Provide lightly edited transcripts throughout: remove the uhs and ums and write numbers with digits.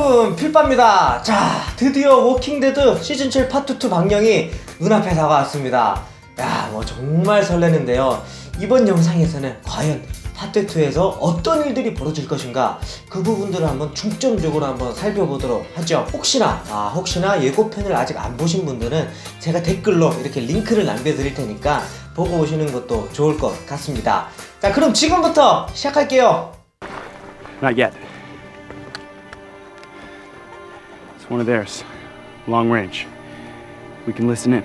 여러분, 필빠입니다. 자, 드디어 워킹데드 시즌7 파트 2 방영이 눈앞에 다가왔습니다. 야, 정말 설레는데요. 이번 영상에서는 과연 파트 2에서 어떤 일들이 벌어질 것인가, 그 부분들을 한번 중점적으로 한번 살펴보도록 하죠. 혹시나 예고편을 아직 안 보신 분들은 제가 댓글로 이렇게 링크를 남겨드릴 테니까 보고 오시는 것도 좋을 것 같습니다. 자, 그럼 지금부터 시작할게요. Not yet. It's one of theirs. Long range. We can listen in.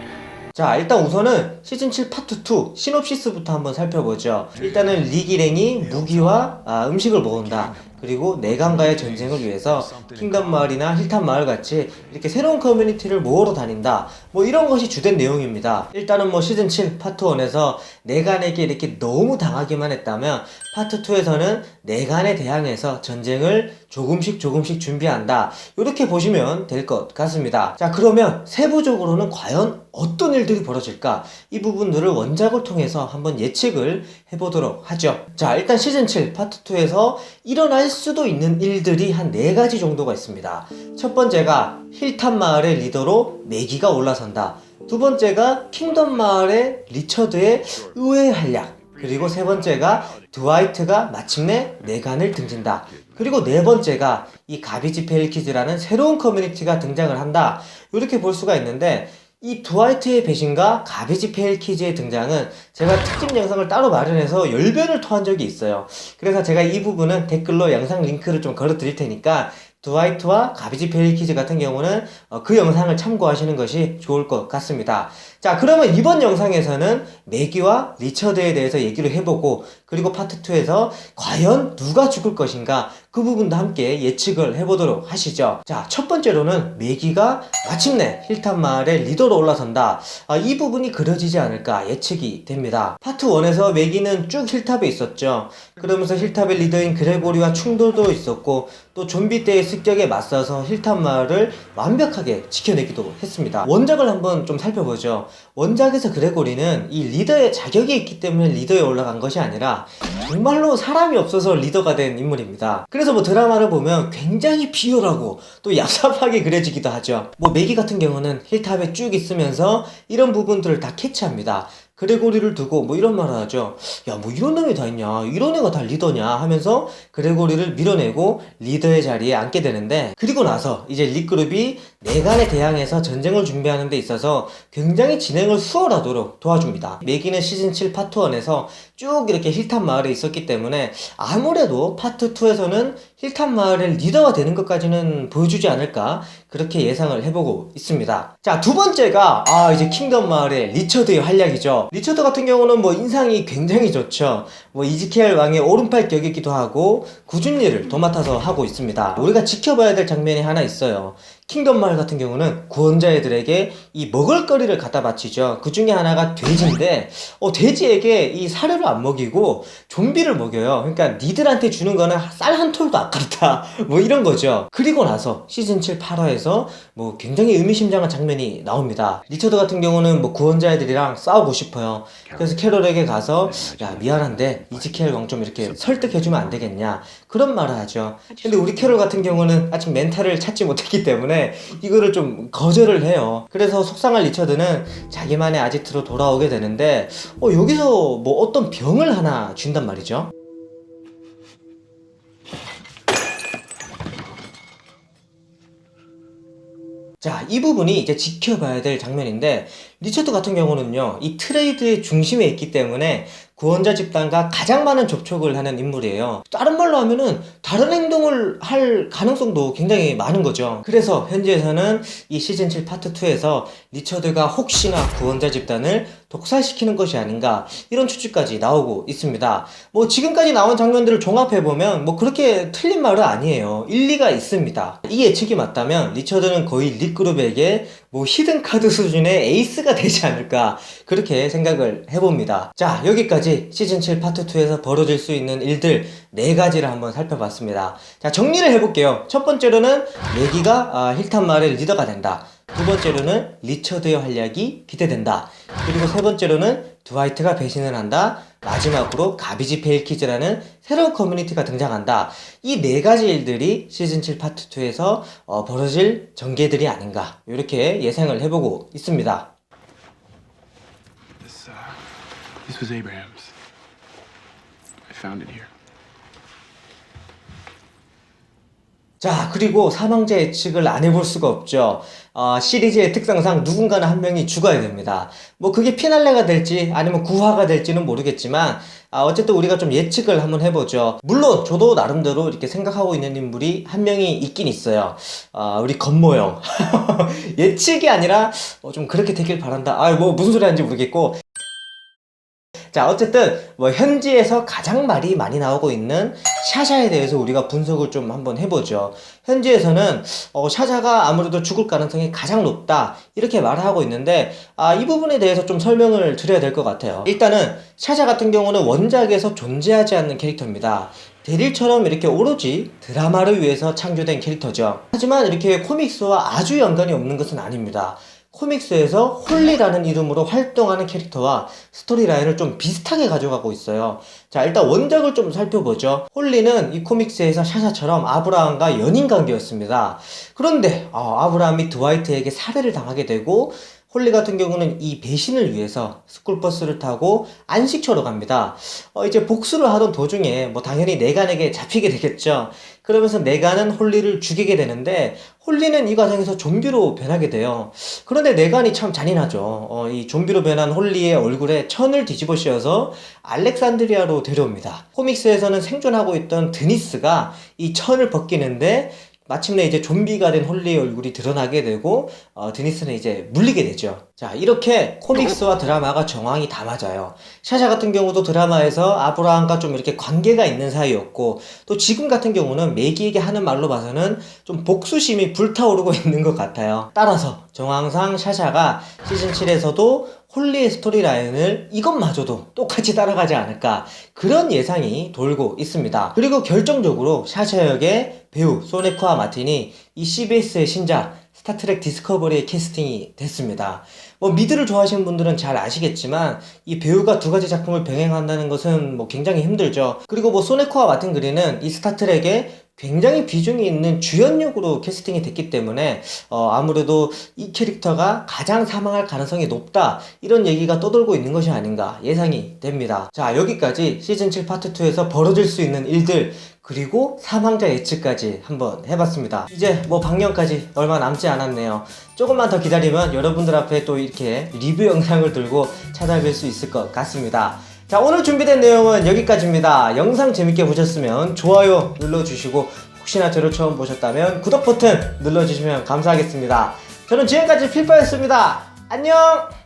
자, 일단 우선은 시즌7 파트 2 시놉시스부터 한번 살펴보죠. 일단은 리기랭이 무기와 음식을 모은다. 그리고 내간과의 전쟁을 위해서 킹덤 마을이나 힐탑 마을 같이 이렇게 새로운 커뮤니티를 모으러 다닌다. 이런 것이 주된 내용입니다. 일단은 시즌7 파트 1에서 내간에게 이렇게 너무 당하기만 했다면 파트 2에서는 내간에 대항해서 전쟁을 조금씩 준비한다. 이렇게 보시면 될 것 같습니다. 자, 그러면 세부적으로는 과연 어떤 일들이 벌어질까? 이 부분들을 원작을 통해서 한번 예측을 해보도록 하죠. 자, 일단 시즌7 파트 2에서 일어날 수도 있는 일들이 한 4가지 정도가 있습니다. 첫 번째가 힐탑 마을의 리더로 매기가 올라선다. 두 번째가 킹덤 마을의 리처드의 의외의 활약. 그리고 세 번째가 드와이트가 마침내 내간을 등진다. 그리고 네 번째가 이 가비지 페일키즈라는 새로운 커뮤니티가 등장을 한다. 이렇게 볼 수가 있는데, 이 드와이트의 배신과 가비지 페일키즈의 등장은 제가 특집 영상을 따로 마련해서 열변을 토한 적이 있어요. 그래서 제가 이 부분은 댓글로 영상 링크를 좀 걸어 드릴 테니까 드와이트와 가비지 페일키즈 같은 경우는 그 영상을 참고하시는 것이 좋을 것 같습니다. 자, 그러면 이번 영상에서는 매기와 리처드에 대해서 얘기를 해보고, 그리고 파트 2에서 과연 누가 죽을 것인가, 그 부분도 함께 예측을 해보도록 하시죠. 자, 첫 번째로는 매기가 마침내 힐탑 마을의 리더로 올라선다. 이 부분이 그려지지 않을까 예측이 됩니다. 파트 1에서 매기는 쭉 힐탑에 있었죠. 그러면서 힐탑의 리더인 그레고리와 충돌도 있었고, 또 좀비 때의 습격에 맞서서 힐탑 마을을 완벽하게 지켜내기도 했습니다. 원작을 한번 좀 살펴보죠. 원작에서 그레고리는 이 리더의 자격이 있기 때문에 리더에 올라간 것이 아니라 정말로 사람이 없어서 리더가 된 인물입니다. 그래서 드라마를 보면 굉장히 비열하고 또 얍삽하게 그려지기도 하죠. 매기 같은 경우는 힐탑에 쭉 있으면서 이런 부분들을 다 캐치합니다. 그레고리를 두고 이런 말을 하죠. 야, 이런 놈이 다 있냐, 이런 애가 다 리더냐 하면서 그레고리를 밀어내고 리더의 자리에 앉게 되는데, 그리고 나서 이제 릭그룹이 내간에 대항해서 전쟁을 준비하는 데 있어서 굉장히 진행을 수월하도록 도와줍니다. 매기는 시즌7 파트 1에서 쭉 이렇게 힐탑 마을에 있었기 때문에 아무래도 파트 2에서는 힐탑 마을의 리더가 되는 것까지는 보여주지 않을까, 그렇게 예상을 해보고 있습니다. 자, 두 번째가 이제 킹덤 마을의 리처드의 활약이죠. 리처드 같은 경우는 인상이 굉장히 좋죠. 이즈키엘 왕의 오른팔 격이기도 하고 꾸준히 일을 도맡아서 하고 있습니다. 우리가 지켜봐야 될 장면이 하나 있어요. 킹덤 마을 같은 경우는 구원자애들에게 이 먹을거리를 갖다 바치죠. 그 중에 하나가 돼지인데, 돼지에게 이 사료를 안 먹이고 좀비를 먹여요. 그러니까 니들한테 주는 거는 쌀 한 톨도 아깝다. 이런 거죠. 그리고 나서 시즌7 8화에서 굉장히 의미심장한 장면이 나옵니다. 리처드 같은 경우는 구원자애들이랑 싸우고 싶어요. 그래서 캐롤에게 가서, 야, 미안한데 이즈키엘 왕 좀 이렇게 설득해주면 안 되겠냐, 그런 말을 하죠. 근데 우리 캐롤 같은 경우는 아직 멘탈을 찾지 못했기 때문에 이거를 좀 거절을 해요. 그래서 속상한 리처드는 자기만의 아지트로 돌아오게 되는데, 여기서 어떤 병을 하나 준단 말이죠. 자, 이 부분이 이제 지켜봐야 될 장면인데, 리처드 같은 경우는요, 이 트레이드의 중심에 있기 때문에 구원자 집단과 가장 많은 접촉을 하는 인물이에요. 다른 말로 하면은 다른 행동을 할 가능성도 굉장히 많은 거죠. 그래서 현지에서는 이 시즌7 파트 2에서 리처드가 혹시나 구원자 집단을 독살시키는 것이 아닌가, 이런 추측까지 나오고 있습니다. 지금까지 나온 장면들을 종합해보면 그렇게 틀린 말은 아니에요. 일리가 있습니다. 이 예측이 맞다면 리처드는 거의 릭그룹에게 히든카드 수준의 에이스가 되지 않을까, 그렇게 생각을 해봅니다. 자, 여기까지 시즌7 파트 2에서 벌어질 수 있는 일들 4가지를 한번 살펴봤습니다. 자, 정리를 해볼게요. 첫 번째로는 매기가 힐탑 마을의 리더가 된다. 두 번째로는 리처드의 활약이 기대된다. 그리고 세 번째로는 드와이트가 배신을 한다. 마지막으로 가비지 페일키즈라는 새로운 커뮤니티가 등장한다. 이 네 가지 일들이 시즌 7 파트 2에서 벌어질 전개들이 아닌가 이렇게 예상을 해보고 있습니다. This was Abraham's. I found it here. 자, 그리고 사망자 예측을 안 해볼 수가 없죠. 시리즈의 특성상 누군가는 한 명이 죽어야 됩니다. 뭐 그게 피날레가 될지 아니면 9화가 될지는 모르겠지만 어쨌든 우리가 좀 예측을 한번 해보죠. 물론 저도 나름대로 이렇게 생각하고 있는 인물이 한 명이 있긴 있어요. 우리 건모형. 예측이 아니라 좀 그렇게 되길 바란다. 뭐 무슨 소리 하는지 모르겠고. 자, 어쨌든 뭐 현지에서 가장 말이 많이 나오고 있는 샤샤에 대해서 우리가 분석을 좀 한번 해보죠. 현지에서는 샤샤가 아무래도 죽을 가능성이 가장 높다 이렇게 말을 하고 있는데 이 부분에 대해서 좀 설명을 드려야 될 것 같아요. 일단은 샤샤 같은 경우는 원작에서 존재하지 않는 캐릭터입니다. 데릴처럼 이렇게 오로지 드라마를 위해서 창조된 캐릭터죠. 하지만 이렇게 코믹스와 아주 연관이 없는 것은 아닙니다. 코믹스에서 홀리라는 이름으로 활동하는 캐릭터와 스토리라인을 좀 비슷하게 가져가고 있어요. 자, 일단 원작을 좀 살펴보죠. 홀리는 이 코믹스에서 샤샤처럼 아브라함과 연인 관계였습니다. 그런데 아브라함이 드와이트에게 살해를 당하게 되고 홀리 같은 경우는 이 배신을 위해서 스쿨버스를 타고 안식처로 갑니다. 이제 복수를 하던 도중에 뭐 당연히 네간에게 잡히게 되겠죠. 그러면서 네간은 홀리를 죽이게 되는데 홀리는 이 과정에서 좀비로 변하게 돼요. 그런데 네간이 참 잔인하죠. 이 좀비로 변한 홀리의 얼굴에 천을 뒤집어 씌워서 알렉산드리아로 데려옵니다. 코믹스에서는 생존하고 있던 드니스가 이 천을 벗기는데 마침내 이제 좀비가 된 홀리의 얼굴이 드러나게 되고 드니스는 이제 물리게 되죠. 자, 이렇게 코믹스와 드라마가 정황이 다 맞아요. 샤샤 같은 경우도 드라마에서 아브라함과 좀 이렇게 관계가 있는 사이였고 또 지금 같은 경우는 매기에게 하는 말로 봐서는 좀 복수심이 불타오르고 있는 것 같아요. 따라서 정황상 샤샤가 시즌 7에서도 홀리의 스토리라인을 이것마저도 똑같이 따라가지 않을까 그런 예상이 돌고 있습니다. 그리고 결정적으로 샤샤 역의 배우 소네코아 마틴이 이 CBS의 신작 스타트렉 디스커버리에 캐스팅이 됐습니다. 뭐 미드를 좋아하시는 분들은 잘 아시겠지만 이 배우가 두 가지 작품을 병행한다는 것은 뭐 굉장히 힘들죠. 그리고 뭐 소네코아 마틴 그린은 이 스타트렉에 굉장히 비중이 있는 주연역으로 캐스팅이 됐기 때문에 아무래도 이 캐릭터가 가장 사망할 가능성이 높다 이런 얘기가 떠돌고 있는 것이 아닌가 예상이 됩니다. 자, 여기까지 시즌 7 파트 2에서 벌어질 수 있는 일들 그리고 사망자 예측까지 한번 해봤습니다. 이제 뭐 방영까지 얼마 남지 않았네요. 조금만 더 기다리면 여러분들 앞에 또 이렇게 리뷰 영상을 들고 찾아뵐 수 있을 것 같습니다. 자, 오늘 준비된 내용은 여기까지입니다. 영상 재밌게 보셨으면 좋아요 눌러주시고 혹시나 저를 처음 보셨다면 구독 버튼 눌러주시면 감사하겠습니다. 저는 지금까지 필파였습니다. 안녕!